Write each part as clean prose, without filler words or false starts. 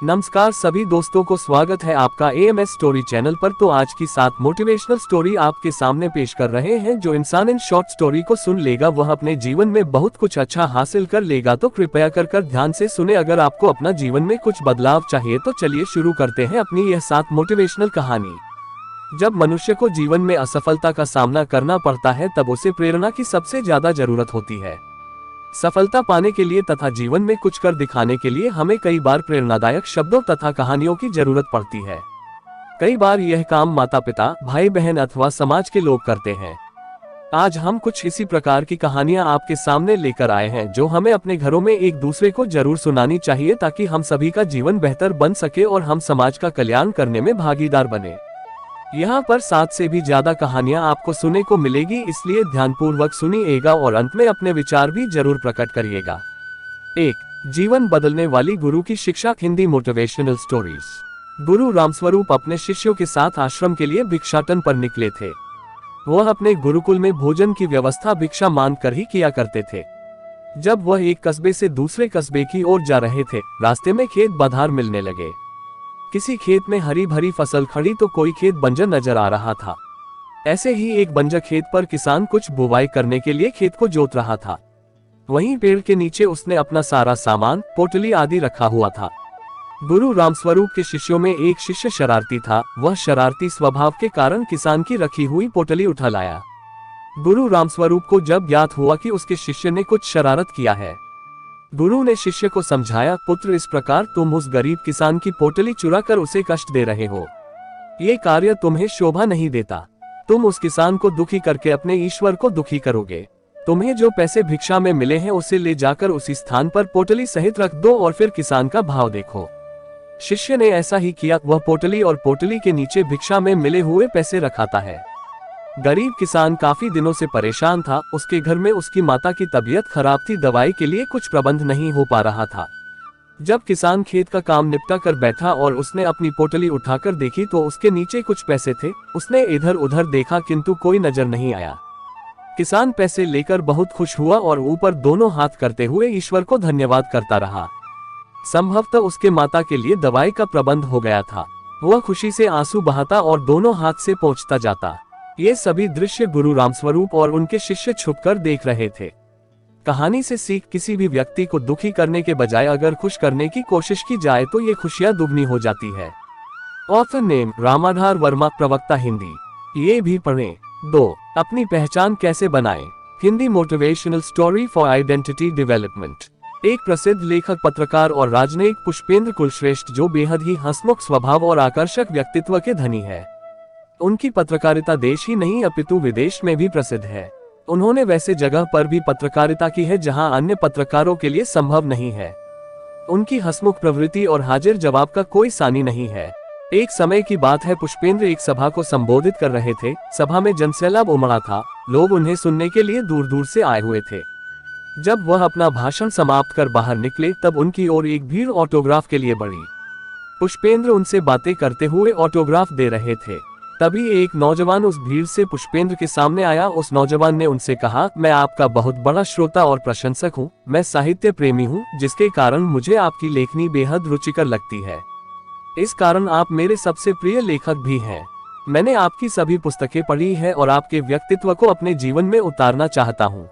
नमस्कार सभी दोस्तों को स्वागत है आपका AMS स्टोरी चैनल पर। तो आज की 7 मोटिवेशनल स्टोरी आपके सामने पेश कर रहे हैं। जो इंसान इन शॉर्ट स्टोरी को सुन लेगा वह अपने जीवन में बहुत कुछ अच्छा हासिल कर लेगा। तो कृपया कर ध्यान से सुने। अगर आपको अपना जीवन में कुछ बदलाव चाहिए तो चलिए शुरू करते हैं अपनी यह 7 मोटिवेशनल कहानी। जब मनुष्य को जीवन में असफलता का सामना करना पड़ता है तब उसे प्रेरणा की सबसे ज्यादा जरूरत होती है। सफलता पाने के लिए तथा जीवन में कुछ कर दिखाने के लिए हमें कई बार प्रेरणादायक शब्दों तथा कहानियों की जरूरत पड़ती है। कई बार यह काम माता पिता, भाई बहन अथवा समाज के लोग करते हैं। आज हम कुछ इसी प्रकार की कहानियां आपके सामने लेकर आए हैं जो हमें अपने घरों में एक दूसरे को जरूर सुनानी चाहिए ताकि हम सभी का जीवन बेहतर बन सके और हम समाज का कल्याण करने में भागीदार बने। यहाँ पर 7 से भी ज्यादा कहानियां आपको सुनने को मिलेगी, इसलिए ध्यानपूर्वक सुनिएगा और अंत में अपने विचार भी जरूर प्रकट करिएगा। 1. जीवन बदलने वाली गुरु की शिक्षा। Hindi motivational stories. गुरु रामस्वरूप अपने शिष्यों के साथ आश्रम के लिए भिक्षाटन पर निकले थे। वह अपने गुरुकुल में भोजन की व्यवस्था भिक्षा मांग कर ही किया करते थे। जब वह एक कस्बे से दूसरे कस्बे की ओर जा रहे थे, रास्ते में खेत बधार मिलने लगे। किसी खेत में हरी भरी फसल खड़ी तो कोई खेत बंजर नजर आ रहा था। ऐसे ही एक बंजर खेत पर किसान कुछ बुवाई करने के लिए खेत को जोत रहा था। वहीं पेड़ के नीचे उसने अपना सारा सामान, पोटली आदि रखा हुआ था। गुरु रामस्वरूप के शिष्यों में एक शिष्य शरारती था। वह शरारती स्वभाव के कारण किसान की रखी हुई पोटली उठा लाया। गुरु रामस्वरूप को जब ज्ञात हुआ कि उसके शिष्य ने कुछ शरारत किया है, गुरु ने शिष्य को समझाया, पुत्र इस प्रकार तुम उस गरीब किसान की पोटली चुरा कर उसे कष्ट दे रहे हो। ये कार्य तुम्हें शोभा नहीं देता। तुम उस किसान को दुखी करके अपने ईश्वर को दुखी करोगे। तुम्हें जो पैसे भिक्षा में मिले हैं उसे ले जाकर उसी स्थान पर पोटली सहित रख दो और फिर किसान का भाव देखो। शिष्य ने ऐसा ही किया। वह पोटली और पोटली के नीचे भिक्षा में मिले हुए पैसे रखाता है। गरीब किसान काफी दिनों से परेशान था। उसके घर में उसकी माता की तबीयत खराब थी। दवाई के लिए कुछ प्रबंध नहीं हो पा रहा था। जब किसान खेत का काम निपटा कर बैठा और उसने अपनी पोटली उठाकर देखी तो उसके नीचे कुछ पैसे थे। उसने इधर उधर देखा किंतु कोई नजर नहीं आया। किसान पैसे लेकर बहुत खुश हुआ और ऊपर दोनों हाथ करते हुए ईश्वर को धन्यवाद करता रहा। संभवतः उसके माता के लिए दवाई का प्रबंध हो गया था। वह खुशी से आंसू बहाता और दोनों हाथ से पहुंचता जाता। ये सभी दृश्य गुरु रामस्वरूप और उनके शिष्य छुपकर देख रहे थे। कहानी से सीख, किसी भी व्यक्ति को दुखी करने के बजाय अगर खुश करने की कोशिश की जाए तो ये खुशियां दुगनी हो जाती है। ऑथर नेम रामाधार वर्मा, प्रवक्ता हिंदी। ये भी पढ़ें। 2. अपनी पहचान कैसे बनाएं। Hindi motivational story for identity development. एक प्रसिद्ध लेखक, पत्रकार और राजनयिक पुष्पेंद्र कुलश्रेष्ठ, जो बेहद ही हंसमुख स्वभाव और आकर्षक व्यक्तित्व के धनी है। उनकी पत्रकारिता देश ही नहीं अपितु विदेश में भी प्रसिद्ध है। उन्होंने वैसे जगह पर भी पत्रकारिता की है जहां अन्य पत्रकारों के लिए संभव नहीं है। उनकी हंसमुख प्रवृत्ति और हाजिर जवाब का कोई सानी नहीं है। एक समय की बात है, पुष्पेंद्र एक सभा को संबोधित कर रहे थे। सभा में जनसैलाब उमड़ा था। लोग उन्हें सुनने के लिए दूर दूर से आए हुए थे। जब वह अपना भाषण समाप्त कर बाहर निकले तब उनकी ओर एक भीड़ ऑटोग्राफ के लिए बढ़ी। पुष्पेंद्र उनसे बातें करते हुए ऑटोग्राफ दे रहे थे। तभी एक नौजवान उस भीड़ से पुष्पेंद्र के सामने आया। उस नौजवान ने उनसे कहा, मैं आपका बहुत बड़ा श्रोता और प्रशंसक हूँ। मैं साहित्य प्रेमी हूँ, जिसके कारण मुझे आपकी लेखनी बेहद रुचिकर लगती है। इस कारण आप मेरे सबसे प्रिय लेखक भी हैं। मैंने आपकी सभी पुस्तकें पढ़ी है और आपके व्यक्तित्व को अपने जीवन में उतारना चाहता हूँ,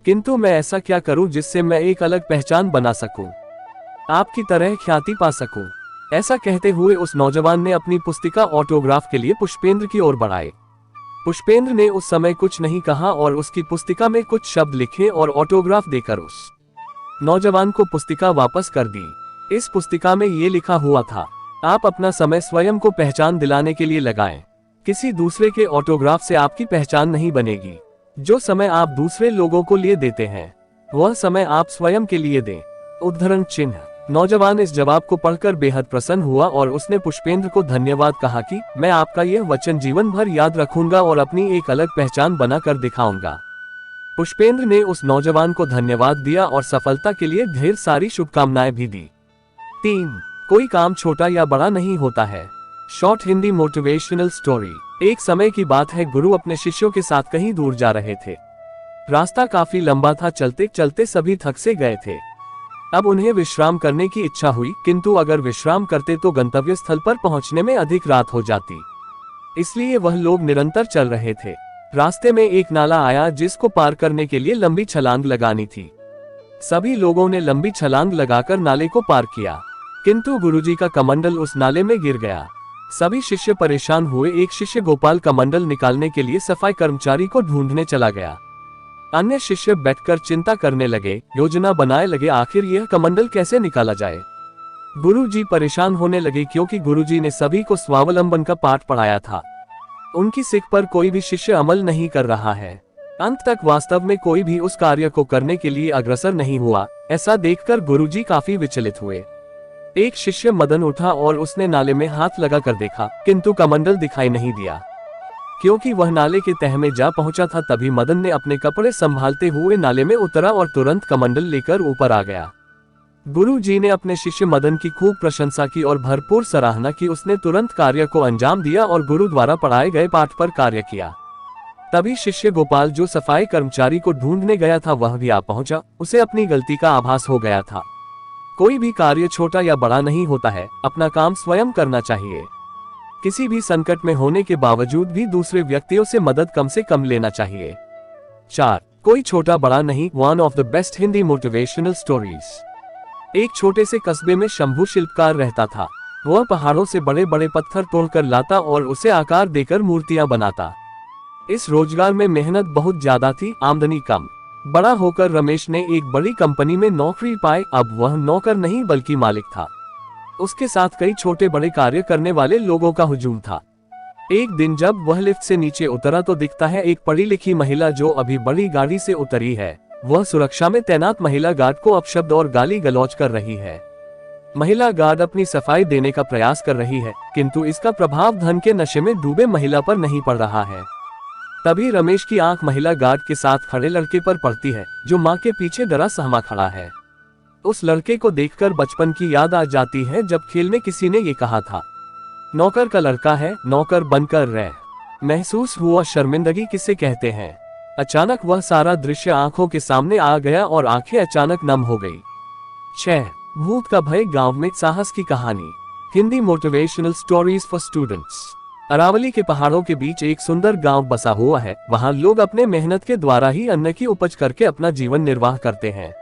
किंतु मैं ऐसा क्या करूँ जिससे मैं एक अलग पहचान बना सकूँ, आपकी तरह ख्याति पा सकूँ। ऐसा कहते हुए उस नौजवान ने अपनी पुस्तिका ऑटोग्राफ के लिए पुष्पेंद्र की ओर बढ़ाए। पुष्पेंद्र ने उस समय कुछ नहीं कहा और उसकी पुस्तिका में कुछ शब्द लिखे और ऑटोग्राफ देकर उस नौजवान को पुस्तिका वापस कर दी। इस पुस्तिका में ये लिखा हुआ था, आप अपना समय स्वयं को पहचान दिलाने के लिए लगाएं। किसी दूसरे के ऑटोग्राफ से आपकी पहचान नहीं बनेगी। जो समय आप दूसरे लोगों को लिए देते हैं वह समय आप स्वयं के लिए दें। उद्धरण चिन्ह। नौजवान इस जवाब को पढ़कर बेहद प्रसन्न हुआ और उसने पुष्पेंद्र को धन्यवाद कहा कि मैं आपका यह वचन जीवन भर याद रखूंगा और अपनी एक अलग पहचान बनाकर दिखाऊंगा। पुष्पेंद्र ने उस नौजवान को धन्यवाद दिया और सफलता के लिए ढेर सारी शुभकामनाएं भी दी। 3. कोई काम छोटा या बड़ा नहीं होता है। Short Hindi motivational story. एक समय की बात है, गुरु अपने शिष्यों के साथ कहीं दूर जा रहे थे। रास्ता काफी लंबा था। चलते चलते सभी थक से गए थे। अब उन्हें विश्राम करने की इच्छा हुई, किंतु अगर विश्राम करते तो गंतव्य स्थल पर पहुंचने में अधिक रात हो जाती। इसलिए वह लोग निरंतर चल रहे थे। रास्ते में एक नाला आया जिसको पार करने के लिए लंबी छलांग लगानी थी। सभी लोगों ने लंबी छलांग लगाकर नाले को पार किया, किंतु गुरुजी का कमंडल उस नाले में गिर गया। सभी शिष्य परेशान हुए। एक शिष्य गोपाल कमंडल निकालने के लिए सफाई कर्मचारी को ढूंढने चला गया। अन्य शिष्य बैठकर चिंता करने लगे, योजना बनाने लगे, आखिर यह कमंडल कैसे निकाला जाए। गुरुजी परेशान होने लगे क्योंकि गुरुजी ने सभी को स्वावलंबन का पाठ पढ़ाया था। उनकी सीख पर कोई भी शिष्य अमल नहीं कर रहा है। अंत तक वास्तव में कोई भी उस कार्य को करने के लिए अग्रसर नहीं हुआ। ऐसा देखकर गुरुजी काफी विचलित हुए। एक शिष्य मदन उठा और उसने नाले में हाथ लगा कर देखा, किंतु कमंडल दिखाई नहीं दिया। क्योंकि वह नाले के तह में जा पहुंचा था, तभी मदन ने अपने कपड़े संभालते हुए नाले में उतरा और तुरंत कमंडल लेकर ऊपर आ गया। गुरुजी ने अपने शिष्य मदन की खूब प्रशंसा की और भरपूर सराहना की। उसने तुरंत कार्य को अंजाम दिया और गुरु द्वारा पढ़ाए गए पाठ पर कार्य किया। तभी शिष्य गोपाल, जो सफाई कर्मचारी को ढूंढने गया था, वह भी आ पहुंचा। उसे अपनी गलती का आभास हो गया था। कोई भी कार्य छोटा या बड़ा नहीं होता है, अपना काम स्वयं करना चाहिए। किसी भी संकट में होने के बावजूद भी दूसरे व्यक्तियों से मदद कम से कम लेना चाहिए। 4. कोई छोटा बड़ा नहीं, one of the best Hindi motivational stories. एक छोटे से कस्बे में शंभू शिल्पकार रहता था। वह पहाड़ों से बड़े बड़े पत्थर तोड़कर लाता और उसे आकार देकर मूर्तियां बनाता। इस रोजगार में मेहनत बहुत ज्यादा थी, आमदनी कम। बड़ा होकर रमेश ने एक बड़ी कंपनी में नौकरी पाई। अब वह नौकर नहीं बल्कि मालिक था। उसके साथ कई छोटे बड़े कार्य करने वाले लोगों का हुजूम था। एक दिन जब वह लिफ्ट से नीचे उतरा तो दिखता है एक पढ़ी लिखी महिला जो अभी बड़ी गाड़ी से उतरी है। वह सुरक्षा में तैनात महिला गार्ड को अपशब्द और गाली गलौज कर रही है। महिला गार्ड अपनी सफाई देने का प्रयास कर रही है, किंतु इसका प्रभाव धन के नशे में डूबे महिला पर नहीं पड़ रहा है। तभी रमेश की आंख महिला गार्ड के साथ खड़े लड़के पर पड़ती है, जो माँ के पीछे डरा सहमा खड़ा है। उस लड़के को देखकर बचपन की याद आ जाती है, जब खेल में किसी ने ये कहा था, नौकर का लड़का है, नौकर बनकर रह। महसूस हुआ शर्मिंदगी किसे कहते हैं। अचानक वह सारा दृश्य आंखों के सामने आ गया और आंखें अचानक नम हो गई। 6. भूत का भय, गांव में साहस की कहानी। Hindi motivational stories for students. Aravalli के पहाड़ों के बीच एक सुंदर गांव बसा हुआ है। वहां लोग अपने मेहनत के द्वारा ही अन्न की उपज करके अपना जीवन निर्वाह करते हैं।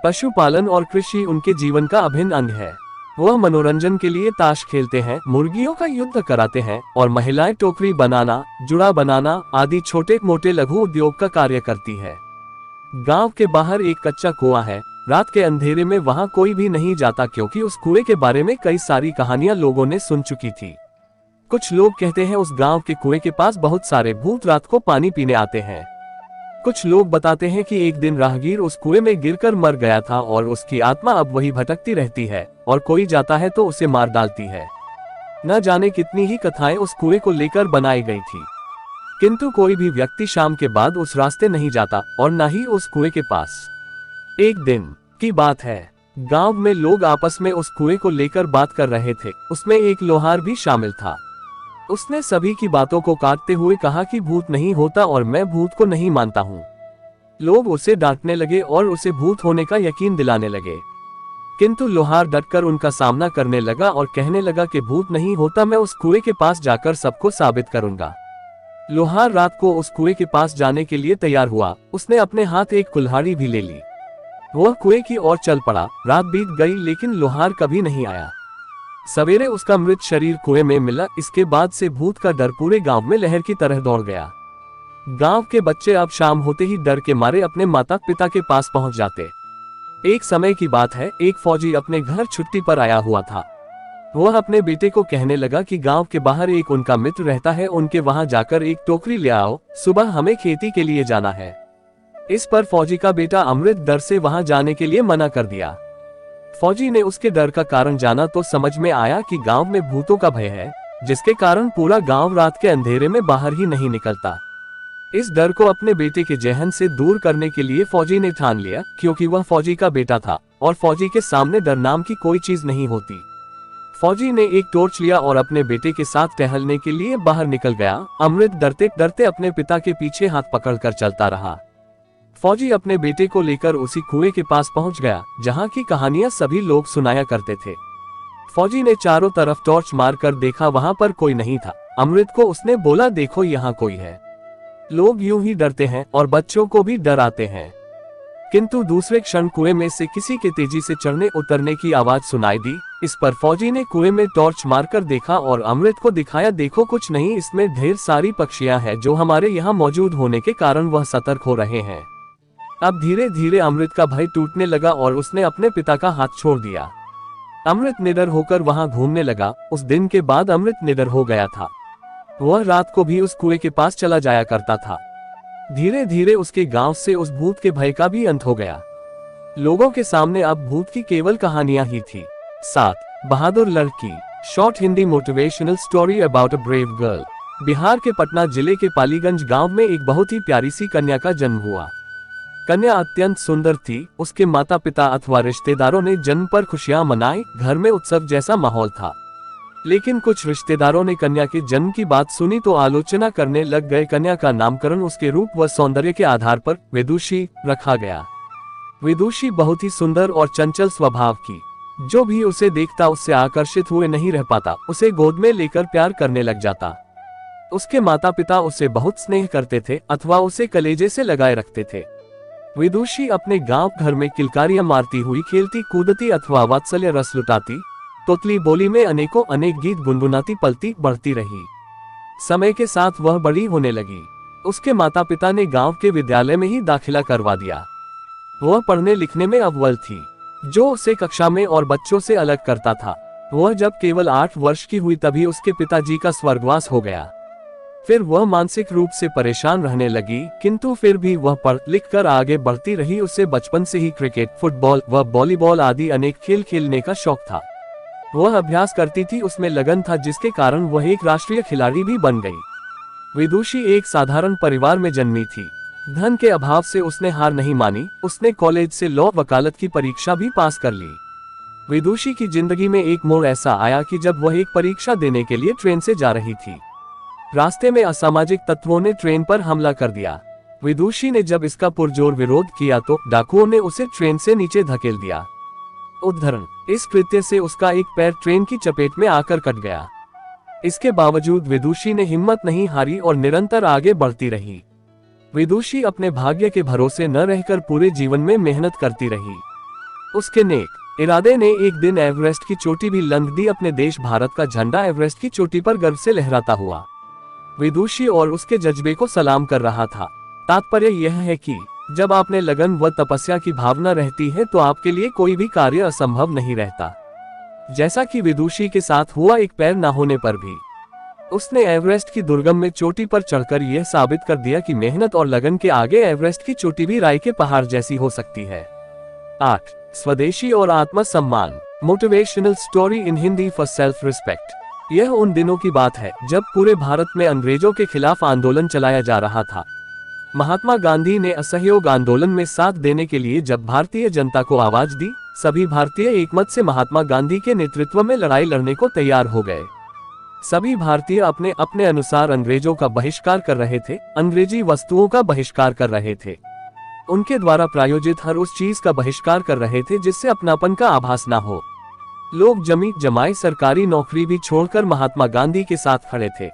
पशुपालन और कृषि उनके जीवन का अभिन्न अंग है। वह मनोरंजन के लिए ताश खेलते हैं, मुर्गियों का युद्ध कराते हैं और महिलाएं टोकरी बनाना, जुड़ा बनाना आदि छोटे मोटे लघु उद्योग का कार्य करती है। गांव के बाहर एक कच्चा कुआं है। रात के अंधेरे में वहां कोई भी नहीं जाता, क्योंकि उस कुएं के बारे में कई सारी कहानियां लोगों ने सुन चुकी थी। कुछ लोग कहते हैं उस गांव के कुएं के पास बहुत सारे भूत रात को पानी पीने आते हैं। कुछ लोग बताते हैं कि एक दिन राहगीर उस कुएं में गिरकर मर गया था और उसकी आत्मा अब वही भटकती रहती है और कोई जाता है तो उसे मार डालती है। न जाने कितनी ही कथाएं उस कुएं को लेकर बनाई गई थी, किंतु कोई भी व्यक्ति शाम के बाद उस रास्ते नहीं जाता और न ही उस कुएं के पास। एक दिन की बात है, गांव में लोग आपस में उस कुएं को लेकर बात कर रहे थे। उसमें एक लोहार भी शामिल था। उसने सभी की बातों को काटते हुए कहा कि भूत नहीं होता और मैं भूत को नहीं मानता हूँ। लोग उसे डांटने लगे और उसे भूत होने का यकीन दिलाने लगे, किंतु लोहार डटकर उनका सामना करने लगा और कहने लगा कि भूत नहीं होता, मैं उस कुएं के पास जाकर सबको साबित करूंगा। लोहार रात को उस कुएं के पास जाने के लिए तैयार हुआ। उसने अपने हाथ एक कुल्हाड़ी भी ले ली। वह कुएं की ओर चल पड़ा। रात बीत गई लेकिन लोहार कभी नहीं आया। सवेरे उसका मृत शरीर कुएं में मिला। इसके बाद से भूत का डर पूरे गांव में लहर की तरह दौड़ गया। गांव के बच्चे अब शाम होते ही डर के मारे अपने माता पिता के पास पहुंच जाते। एक समय की बात है, एक फौजी अपने घर छुट्टी पर आया हुआ था। वह अपने बेटे को कहने लगा कि गांव के बाहर एक उनका मित्र रहता है, उनके वहां जाकर एक टोकरी ले आओ, सुबह हमें खेती के लिए जाना है। इस पर फौजी का बेटा अमृत डर से वहां जाने के लिए मना कर दिया। फौजी ने उसके डर का कारण जाना तो समझ में आया कि गांव में भूतों का भय है, जिसके कारण पूरा गांव रात के अंधेरे में बाहर ही नहीं निकलता। इस डर को अपने बेटे के जहन से दूर करने के लिए फौजी ने ठान लिया, क्योंकि वह फौजी का बेटा था और फौजी के सामने डर नाम की कोई चीज नहीं होती। फौजी ने एक टॉर्च लिया और अपने बेटे के साथ टहलने के लिए बाहर निकल गया। अमृत डरते डरते अपने पिता के पीछे हाथ पकड़कर चलता रहा। फौजी अपने बेटे को लेकर उसी कुएं के पास पहुंच गया जहां की कहानियां सभी लोग सुनाया करते थे। फौजी ने चारों तरफ टॉर्च मारकर देखा, वहां पर कोई नहीं था। अमृत को उसने बोला, देखो यहाँ कोई है। लोग यूं ही डरते हैं और बच्चों को भी डर आते हैं। किंतु दूसरे क्षण कुएं में से किसी के तेजी से चढ़ने उतरने की आवाज सुनाई दी। इस पर फौजी ने कुएं में टॉर्च मारकर देखा और अमृत को दिखाया, देखो कुछ नहीं, इसमें ढेर सारी पक्षियां हैं जो हमारे यहाँ मौजूद होने के कारण वह सतर्क हो रहे हैं। अब धीरे धीरे अमृत का भय टूटने लगा और उसने अपने पिता का हाथ छोड़ दिया। अमृत निडर होकर वहां घूमने लगा। उस दिन के बाद अमृत निडर हो गया था। वह रात को भी उस कुएं के पास चला जाया करता था। धीरे धीरे उसके गांव से उस भूत के भय का भी अंत हो गया। लोगों के सामने अब भूत की केवल कहानियां ही थी। 7 बहादुर लड़की, short Hindi motivational story about a brave girl. Bihar के पटना जिले के पालीगंज गांव में एक बहुत ही प्यारी सी कन्या का जन्म हुआ। कन्या अत्यंत सुंदर थी। उसके माता पिता अथवा रिश्तेदारों ने जन्म पर खुशियां मनाई। घर में उत्सव जैसा माहौल था। लेकिन कुछ रिश्तेदारों ने कन्या के जन्म की बात सुनी तो आलोचना करने लग गए। कन्या का नामकरण उसके रूप व सौंदर्य के आधार पर विदुषी रखा गया। विदुषी बहुत ही सुंदर और चंचल स्वभाव की। जो भी उसे देखता उससे आकर्षित हुए नहीं रह पाता। उसे गोद में लेकर प्यार करने लग जाता। उसके माता पिता उसे बहुत स्नेह करते थे अथवा उसे कलेजे से लगाए रखते थे। विदुषी अपने गांव घर में किलकारियां मारती हुई खेलती कूदती अथवा वात्सल्य रस लुटाती। तोतली बोली में अनेकों अनेक गीत गुनगुनाती पलती बढ़ती रही। समय के साथ वह बड़ी होने लगी। उसके माता पिता ने गांव के विद्यालय में ही दाखिला करवा दिया। वह पढ़ने लिखने में अव्वल थी, जो उसे कक्षा में और बच्चों से अलग करता था। वह जब केवल 8 वर्ष की हुई तभी उसके पिताजी का स्वर्गवास हो गया। फिर वह मानसिक रूप से परेशान रहने लगी, किंतु फिर भी वह पढ़ लिख कर आगे बढ़ती रही। उसे बचपन से ही क्रिकेट, फुटबॉल व वॉलीबॉल आदि अनेक खेल खेलने का शौक था। वह अभ्यास करती थी, उसमें लगन था, जिसके कारण वह एक राष्ट्रीय खिलाड़ी भी बन गई। विदुषी एक साधारण परिवार में जन्मी थी। धन के अभाव से उसने हार नहीं मानी। उसने कॉलेज से लॉ वकालत की परीक्षा भी पास कर ली। विदुषी की जिंदगी में एक मोड़ ऐसा आया कि जब वह एक परीक्षा देने के लिए ट्रेन से जा रही थी। रास्ते में असामाजिक तत्वों ने ट्रेन पर हमला कर दिया। विदुषी ने जब इसका पुरजोर विरोध किया तो डाकुओं ने उसे ट्रेन से नीचे धकेल दिया। उद्धरण: इस कृत्य से उसका एक पैर ट्रेन की चपेट में आकर कट गया। इसके बावजूद विदुषी ने हिम्मत नहीं हारी और निरंतर आगे बढ़ती रही। विदुषी अपने भाग्य के भरोसे न रहकर पूरे जीवन में मेहनत करती रही। उसके नेक इरादे ने एक दिन एवरेस्ट की चोटी भी लंघ दी। अपने देश भारत का झंडा एवरेस्ट की चोटी पर गर्व से लहराता हुआ विदुषी और उसके जज्बे को सलाम कर रहा था। तात्पर्य यह है कि जब आप में लगन व तपस्या की भावना रहती है तो आपके लिए कोई भी कार्य असंभव नहीं रहता। जैसा कि विदुषी के साथ हुआ, एक पैर न होने पर भी उसने एवरेस्ट की दुर्गम में चोटी पर चढ़कर यह साबित कर दिया कि मेहनत और लगन के आगे एवरेस्ट की चोटी भी राई के पहाड़ जैसी हो सकती है। 8 स्वदेशी और आत्मसम्मान, motivational story in Hindi for self respect. यह उन दिनों की बात है जब पूरे भारत में अंग्रेजों के खिलाफ आंदोलन चलाया जा रहा था। महात्मा गांधी ने असहयोग आंदोलन में साथ देने के लिए जब भारतीय जनता को आवाज दी, सभी भारतीय एकमत से महात्मा गांधी के नेतृत्व में लड़ाई लड़ने को तैयार हो गए। सभी भारतीय अपने अपने अनुसार अंग्रेजों का बहिष्कार कर रहे थे, अंग्रेजी वस्तुओं का बहिष्कार कर रहे थे, उनके द्वारा प्रायोजित हर उस चीज का बहिष्कार कर रहे थे जिससे अपनापन का आभास न हो। लोग जमी जमाई सरकारी नौकरी भी छोड़कर महात्मा गांधी के साथ खड़े थे।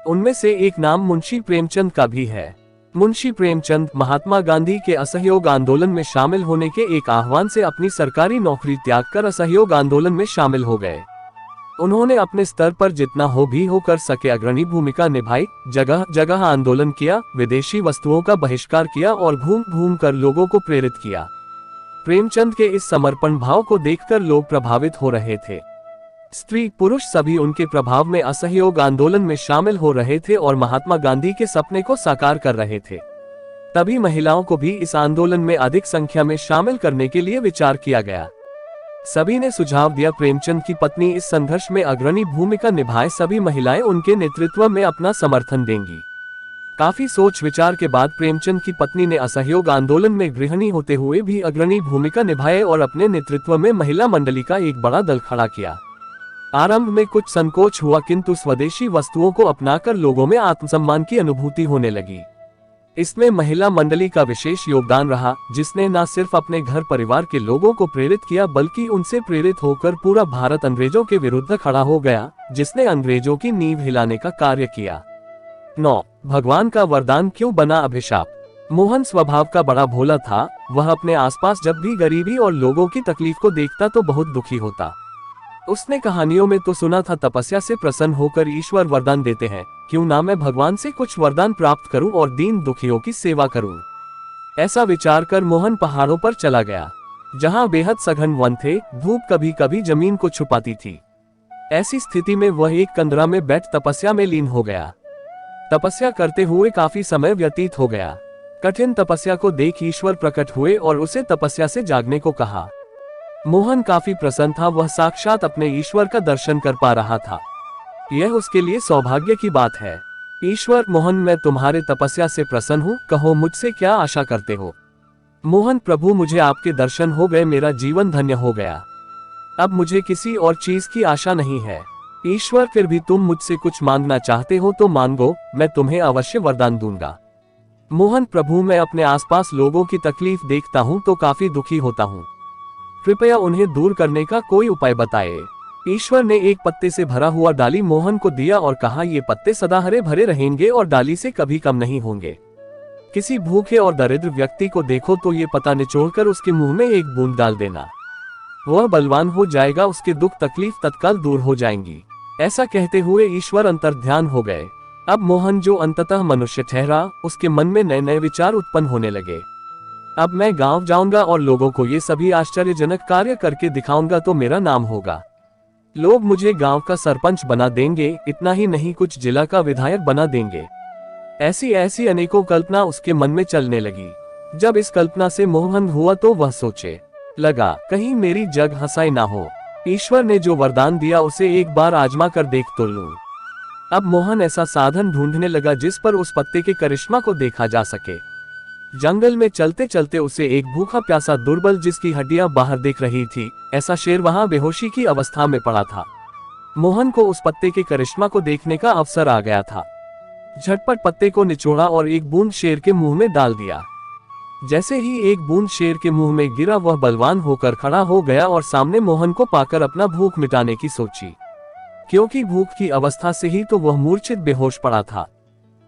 उनमें से एक नाम मुंशी प्रेमचंद का भी है। मुंशी प्रेमचंद महात्मा गांधी के असहयोग आंदोलन में शामिल होने के एक आह्वान से अपनी सरकारी नौकरी त्याग कर असहयोग आंदोलन में शामिल हो गए। उन्होंने अपने स्तर पर जितना हो कर सके अग्रणी भूमिका निभाई, जगह जगह आंदोलन किया, विदेशी वस्तुओं का बहिष्कार किया और घूम घूम कर लोगों को प्रेरित किया। प्रेमचंद के इस समर्पण भाव को देखकर लोग प्रभावित हो रहे थे। स्त्री पुरुष सभी उनके प्रभाव में असहयोग आंदोलन में शामिल हो रहे थे और महात्मा गांधी के सपने को साकार कर रहे थे। तभी महिलाओं को भी इस आंदोलन में अधिक संख्या में शामिल करने के लिए विचार किया गया। सभी ने सुझाव दिया प्रेमचंद की पत्नी इस संघर्ष में अग्रणी भूमिका निभाए, सभी महिलाएं उनके नेतृत्व में अपना समर्थन देंगी। काफी सोच विचार के बाद प्रेमचंद की पत्नी ने असहयोग आंदोलन में गृहिणी होते हुए भी अग्रणी भूमिका निभाए और अपने नेतृत्व में महिला मंडली का एक बड़ा दल खड़ा किया। आरंभ में कुछ संकोच हुआ, किंतु स्वदेशी वस्तुओं को अपनाकर लोगों में आत्मसम्मान की अनुभूति होने लगी। इसमें महिला मंडली का विशेष योगदान रहा, जिसने न सिर्फ अपने घर परिवार के लोगों को प्रेरित किया बल्कि उनसे प्रेरित होकर पूरा भारत अंग्रेजों के विरुद्ध खड़ा हो गया, जिसने अंग्रेजों की नींव हिलाने का कार्य किया। 9. भगवान का वरदान क्यों बना अभिशाप? मोहन स्वभाव का बड़ा भोला था। वह अपने आसपास जब भी गरीबी और लोगों की तकलीफ को देखता तो बहुत दुखी होता। उसने कहानियों में तो सुना था तपस्या से प्रसन्न होकर ईश्वर वरदान देते हैं, क्यों ना मैं भगवान से कुछ वरदान प्राप्त करूं और दीन दुखियों की सेवा करूं। ऐसा विचार कर मोहन पहाड़ों पर चला गया, जहां बेहद सघन वन थे। धूप कभी कभी जमीन को छुपाती थी। ऐसी स्थिति में वह एक कंदरा में बैठ तपस्या में लीन हो गया। तपस्या करते हुए काफी समय व्यतीत हो गया। कठिन तपस्या को देख ईश्वर प्रकट हुए और उसे तपस्या से जागने को कहा। मोहन काफी प्रसन्न था। वह साक्षात अपने ईश्वर का दर्शन कर पा रहा था। यह उसके लिए सौभाग्य की बात है। ईश्वर, मोहन, मैं तुम्हारे तपस्या से प्रसन्न हूँ, कहो मुझसे क्या आशा करते हो? मोहन, प्रभु, मुझे आपके दर्शन हो गए, मेरा जीवन धन्य हो गया। अब मुझे किसी और चीज की आशा नहीं है। ईश्वर, फिर भी तुम मुझसे कुछ मांगना चाहते हो तो मांगो, मैं तुम्हें अवश्य वरदान दूंगा। मोहन, प्रभु, मैं अपने आसपास लोगों की तकलीफ देखता हूँ तो काफी दुखी होता हूँ, कृपया उन्हें दूर करने का कोई उपाय बताए। ईश्वर ने एक पत्ते से भरा हुआ डाली मोहन को दिया और कहा, ये पत्ते सदा हरे भरे रहेंगे और डाली से कभी कम नहीं होंगे। किसी भूखे और दरिद्र व्यक्ति को देखो तो ये पत्ता निचोड़कर उसके मुंह में एक बूंद डाल देना, वह बलवान हो जाएगा, उसके दुख तकलीफ तत्काल दूर हो जाएंगी। ऐसा कहते हुए ईश्वर अंतर्ध्यान हो गए। अब मोहन, जो अंततः मनुष्य ठहरा, उसके मन में नए नए विचार उत्पन्न होने लगे। अब मैं गांव जाऊंगा और लोगों को ये सभी आश्चर्यजनक कार्य करके दिखाऊंगा तो मेरा नाम होगा। लोग मुझे गांव का सरपंच बना देंगे, इतना ही नहीं कुछ जिला का विधायक बना देंगे। ऐसी ऐसी अनेकों कल्पना उसके मन में चलने लगी। जब इस कल्पना से मोहन हुआ तो वह सोचे लगा, कहीं मेरी जग हंसाई ना हो। ईश्वर ने जो वरदान दिया उसे एक बार आजमा कर देख तो लूं। अब मोहन ऐसा साधन ढूंढने लगा जिस पर उस पत्ते के करिश्मा को देखा जा सके। जंगल में चलते चलते उसे एक भूखा प्यासा दुर्बल, जिसकी हड्डियां बाहर दिख रही थी, ऐसा शेर वहां बेहोशी की अवस्था में पड़ा था। मोहन को उस पत्ते के करिश्मा को देखने का अवसर आ गया था। झटपट पत्ते को निचोड़ा और एक बूंद शेर के मुंह में डाल दिया। जैसे ही एक बूंद शेर के मुंह में गिरा, वह बलवान होकर खड़ा हो गया और सामने मोहन को पाकर अपना भूख मिटाने की सोची, क्योंकि भूख की अवस्था से ही तो वह मूर्छित बेहोश पड़ा था।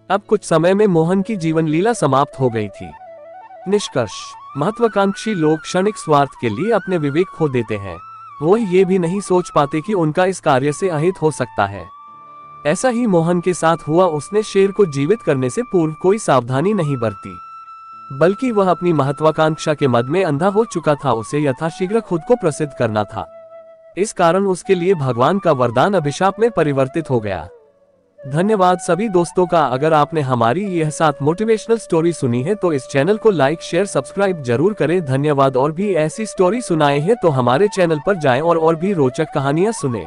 अब कुछ समय में मोहन की जीवन लीला समाप्त हो गई थी। निष्कर्ष, महत्वाकांक्षी लोग क्षणिक स्वार्थ के लिए अपने विवेक खो देते हैं। वो ये भी नहीं सोच पाते कि उनका इस कार्य से अहित हो सकता है। ऐसा ही मोहन के साथ हुआ। उसने शेर को जीवित करने से पूर्व कोई सावधानी नहीं बरती, बल्कि वह अपनी महत्वाकांक्षा के मद में अंधा हो चुका था। उसे यथाशीघ्र खुद को प्रसिद्ध करना था। इस कारण उसके लिए भगवान का वरदान अभिशाप में परिवर्तित हो गया। धन्यवाद सभी दोस्तों का। अगर आपने हमारी यह 7 मोटिवेशनल स्टोरी सुनी है तो इस चैनल को लाइक, शेयर, सब्सक्राइब जरूर करें। धन्यवाद। और भी ऐसी स्टोरी सुनाए हैं तो हमारे चैनल पर जाएं और भी रोचक कहानियां सुने।